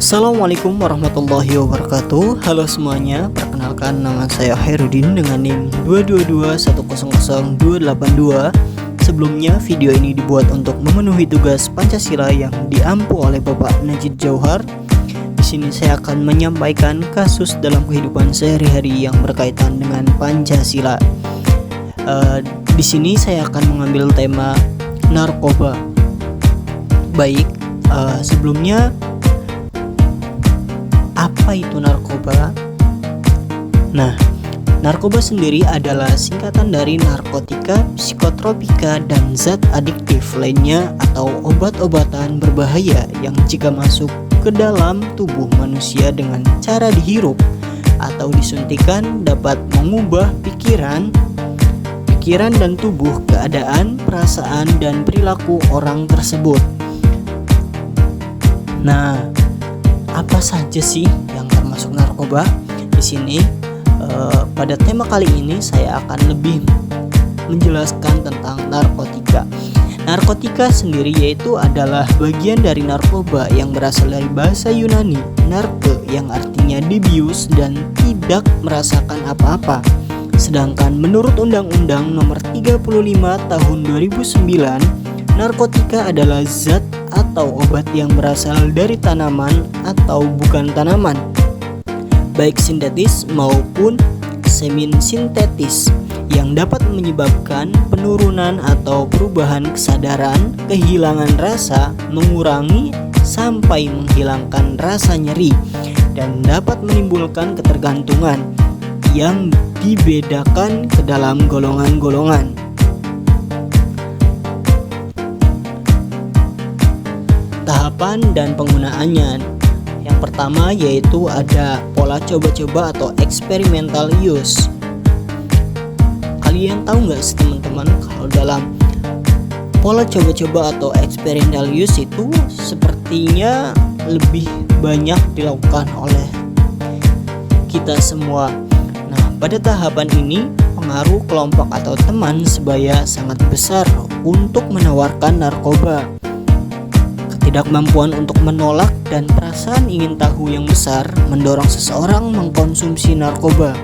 Assalamualaikum warahmatullahi wabarakatuh. Halo semuanya, perkenalkan nama saya Herudin dengan NIM 222100282. Sebelumnya video ini dibuat untuk memenuhi tugas Pancasila yang diampu oleh Bapak Najib Jauhar. Di sini saya akan menyampaikan kasus dalam kehidupan sehari-hari yang berkaitan dengan Pancasila. Di sini saya akan mengambil tema narkoba. Baik, sebelumnya apa itu narkoba? Nah, narkoba sendiri adalah singkatan dari narkotika, psikotropika, dan zat adiktif lainnya atau obat-obatan berbahaya yang jika masuk ke dalam tubuh manusia dengan cara dihirup atau disuntikan dapat mengubah pikiran dan tubuh, keadaan, perasaan, dan perilaku orang tersebut. Nah, apa saja sih yang termasuk narkoba? Di sini pada tema kali ini saya akan lebih menjelaskan tentang narkotika. Narkotika sendiri yaitu adalah bagian dari narkoba yang berasal dari bahasa Yunani narke yang artinya dibius dan tidak merasakan apa-apa. Sedangkan menurut Undang-Undang Nomor 35 Tahun 2009, narkotika adalah zat atau obat yang berasal dari tanaman atau bukan tanaman, baik sintetis maupun semi-sintetis, yang dapat menyebabkan penurunan atau perubahan kesadaran, kehilangan rasa, mengurangi sampai menghilangkan rasa nyeri, dan dapat menimbulkan ketergantungan yang dibedakan ke dalam golongan-golongan. Tahapan dan penggunaannya. Yang pertama yaitu ada pola coba-coba atau experimental use. Kalian tahu nggak sih teman-teman, kalau dalam pola coba-coba atau experimental use itu sepertinya lebih banyak dilakukan oleh kita semua. Nah, pada tahapan ini pengaruh kelompok atau teman sebaya sangat besar untuk menawarkan narkoba. Ketidakmampuan untuk menolak dan perasaan ingin tahu yang besar mendorong seseorang mengkonsumsi narkoba.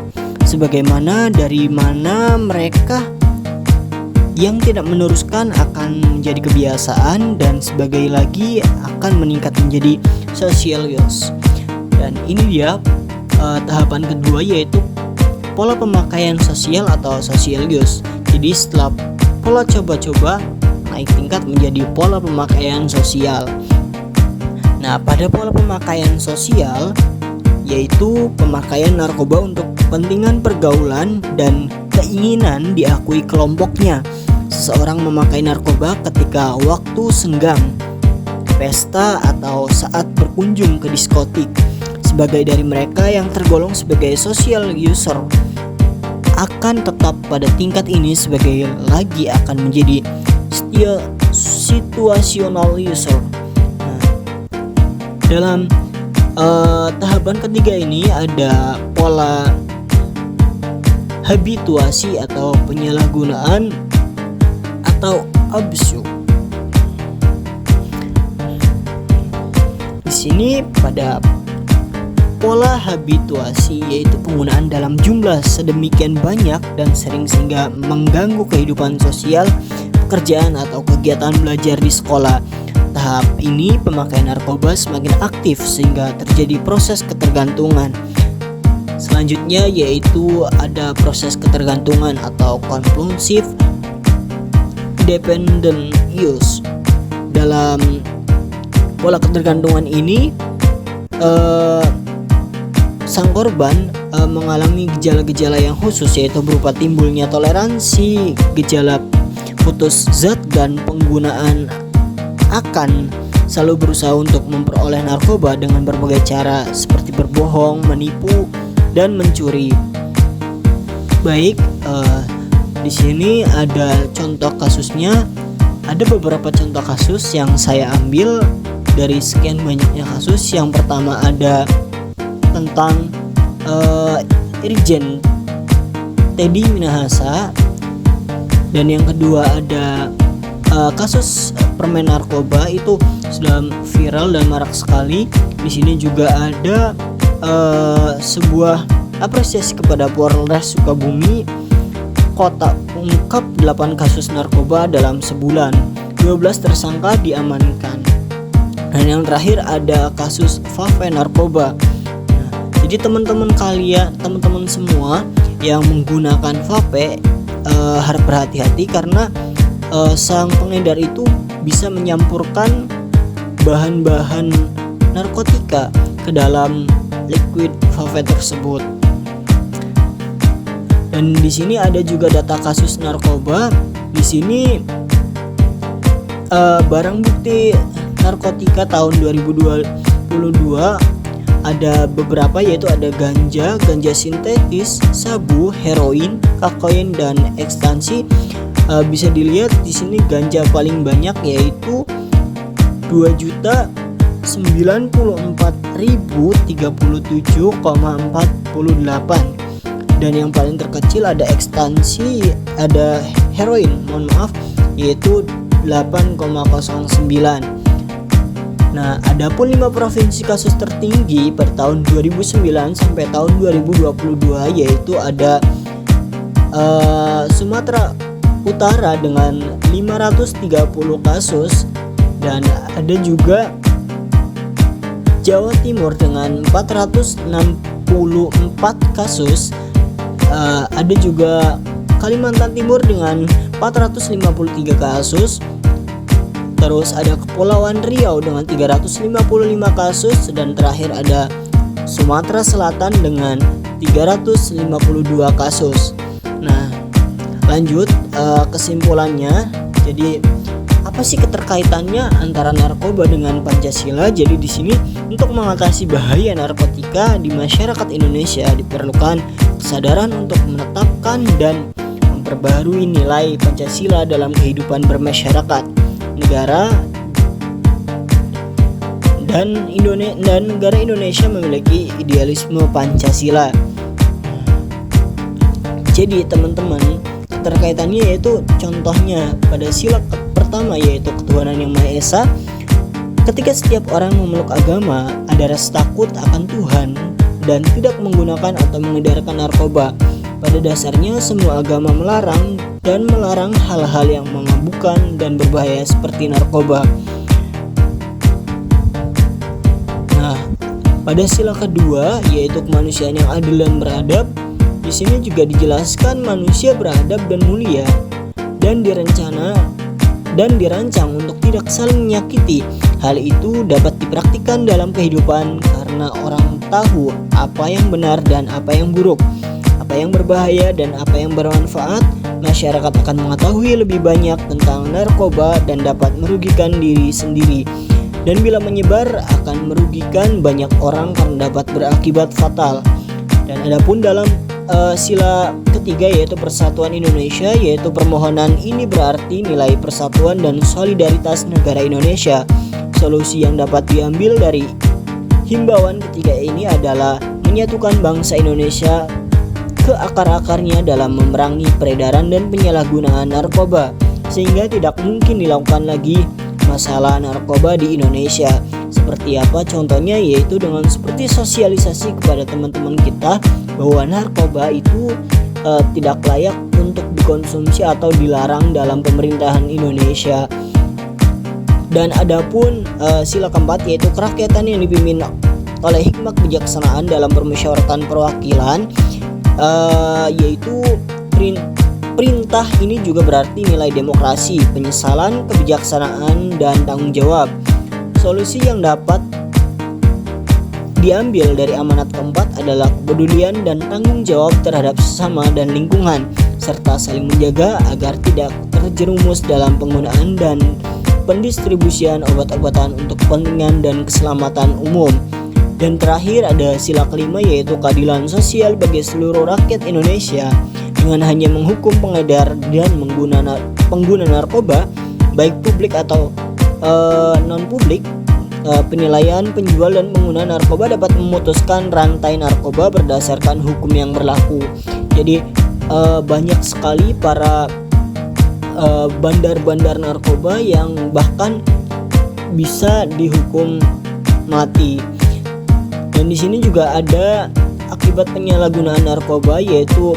Sebagaimana dari mana mereka yang tidak meneruskan akan menjadi kebiasaan dan sebagai lagi akan meningkat menjadi social use. Dan ini dia tahapan kedua yaitu pola pemakaian sosial atau social use. Jadi setelah pola coba-coba naik tingkat menjadi pola pemakaian sosial. Nah, pada pola pemakaian sosial yaitu pemakaian narkoba untuk kepentingan pergaulan dan keinginan diakui kelompoknya. Seseorang memakai narkoba ketika waktu senggang, pesta, atau saat berkunjung ke diskotik. Sebagai dari mereka yang tergolong sebagai social user akan tetap pada tingkat ini, sebagai lagi akan menjadi situational user. Nah, dalam tahapan ketiga ini ada pola habituasi atau penyalahgunaan atau abuse. Di sini pada pola habituasi yaitu penggunaan dalam jumlah sedemikian banyak dan sering sehingga mengganggu kehidupan sosial, pekerjaan, atau kegiatan belajar di sekolah. Tahap ini pemakaian narkoba semakin aktif sehingga terjadi proses ketergantungan. Selanjutnya yaitu ada proses ketergantungan atau compulsive dependent use. Dalam pola ketergantungan ini sang korban mengalami gejala-gejala yang khusus yaitu berupa timbulnya toleransi, gejala putus zat, dan penggunaan akan selalu berusaha untuk memperoleh narkoba dengan berbagai cara seperti berbohong, menipu, dan mencuri. Baik, di sini ada contoh kasusnya. Ada beberapa contoh kasus yang saya ambil dari sekian banyaknya kasus. Yang pertama ada tentang Irjen Teddy Minahasa, dan yang kedua ada kasus permen narkoba itu sudah viral dan marak sekali. Di sini juga ada sebuah apresiasi kepada Polres Sukabumi. Kota ungkap 8 kasus narkoba dalam sebulan, 12 tersangka diamankan. Dan yang terakhir ada kasus vape narkoba. Nah, jadi teman-teman semua yang menggunakan vape harus berhati-hati karena sang pengedar itu bisa menyampurkan bahan-bahan narkotika ke dalam liquid vape tersebut. Dan di sini ada juga data kasus narkoba. Di sini barang bukti narkotika tahun 2022 ada beberapa, yaitu ada ganja sintetis, sabu, heroin, kokain, dan ekstansi. Bisa dilihat di sini ganja paling banyak yaitu 2.094.037,48, dan yang paling terkecil ada ekstansi, ada heroin, yaitu 8,09. Nah, adapun 5 provinsi kasus tertinggi pada tahun 2009 sampai tahun 2022 yaitu ada Sumatera Utara dengan 530 kasus, dan ada juga Jawa Timur dengan 464 kasus. Ada juga Kalimantan Timur dengan 453 kasus. Terus ada Kepulauan Riau dengan 355 kasus, dan terakhir ada Sumatera Selatan dengan 352 kasus. Nah, lanjut kesimpulannya. Jadi apa sih keterkaitannya antara narkoba dengan Pancasila? Jadi di sini untuk mengatasi bahaya narkotika di masyarakat Indonesia diperlukan kesadaran untuk menetapkan dan memperbaharui nilai Pancasila dalam kehidupan bermasyarakat, negara, dan negara Indonesia memiliki idealisme Pancasila. Jadi teman-teman, keterkaitannya yaitu contohnya pada sila pertama yaitu ketuhanan yang Maha Esa. Ketika setiap orang memeluk agama, ada rasa takut akan Tuhan dan tidak menggunakan atau mengedarkan narkoba. Pada dasarnya semua agama melarang hal-hal yang memabukkan dan berbahaya seperti narkoba. Nah, pada sila kedua yaitu kemanusiaan yang adil dan beradab. Di sini juga dijelaskan manusia beradab dan mulia dan dirancang untuk tidak saling menyakiti. Hal itu dapat dipraktikkan dalam kehidupan karena orang tahu apa yang benar dan apa yang buruk, apa yang berbahaya dan apa yang bermanfaat. Masyarakat akan mengetahui lebih banyak tentang narkoba dan dapat merugikan diri sendiri, dan bila menyebar akan merugikan banyak orang karena dapat berakibat fatal. Dan adapun dalam sila ketiga yaitu persatuan Indonesia, yaitu permohonan ini berarti nilai persatuan dan solidaritas negara Indonesia. Solusi yang dapat diambil dari himbauan ketiga ini adalah menyatukan bangsa Indonesia ke akar-akarnya dalam memerangi peredaran dan penyalahgunaan narkoba, sehingga tidak mungkin dilakukan lagi masalah narkoba di Indonesia. Seperti apa contohnya? Yaitu dengan seperti sosialisasi kepada teman-teman kita bahwa narkoba itu tidak layak untuk dikonsumsi atau dilarang dalam pemerintahan Indonesia. Dan adapun sila keempat yaitu kerakyatan yang dipimpin oleh hikmat kebijaksanaan dalam permusyawaratan perwakilan, yaitu perintah ini juga berarti nilai demokrasi, penyesalan, kebijaksanaan, dan tanggung jawab. Solusi yang dapat diambil dari amanat keempat adalah kepedulian dan tanggung jawab terhadap sesama dan lingkungan, serta saling menjaga agar tidak terjerumus dalam penggunaan dan pendistribusian obat-obatan untuk kepentingan dan keselamatan umum. Dan terakhir ada sila kelima yaitu keadilan sosial bagi seluruh rakyat Indonesia, dengan hanya menghukum pengedar dan pengguna narkoba, baik publik atau non-publik. Penilaian penjual dan pengguna narkoba dapat memutuskan rantai narkoba berdasarkan hukum yang berlaku. Jadi banyak sekali para bandar-bandar narkoba yang bahkan bisa dihukum mati. Dan di sini juga ada akibat penyalahgunaan narkoba, yaitu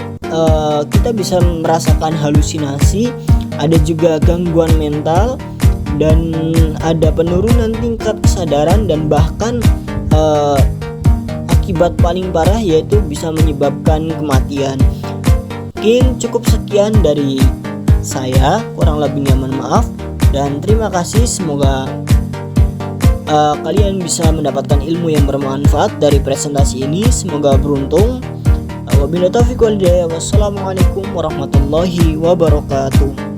kita bisa merasakan halusinasi, ada juga gangguan mental, dan ada penurunan tingkat kesadaran, dan bahkan akibat paling parah yaitu bisa menyebabkan kematian. Mungkin cukup sekian dari saya, kurang lebihnya mohon maaf, dan terima kasih. Semoga kalian bisa mendapatkan ilmu yang bermanfaat dari presentasi ini. Semoga beruntung. Wabillahi taufiq wal hidayah. Wassalamualaikum warahmatullahi wabarakatuh.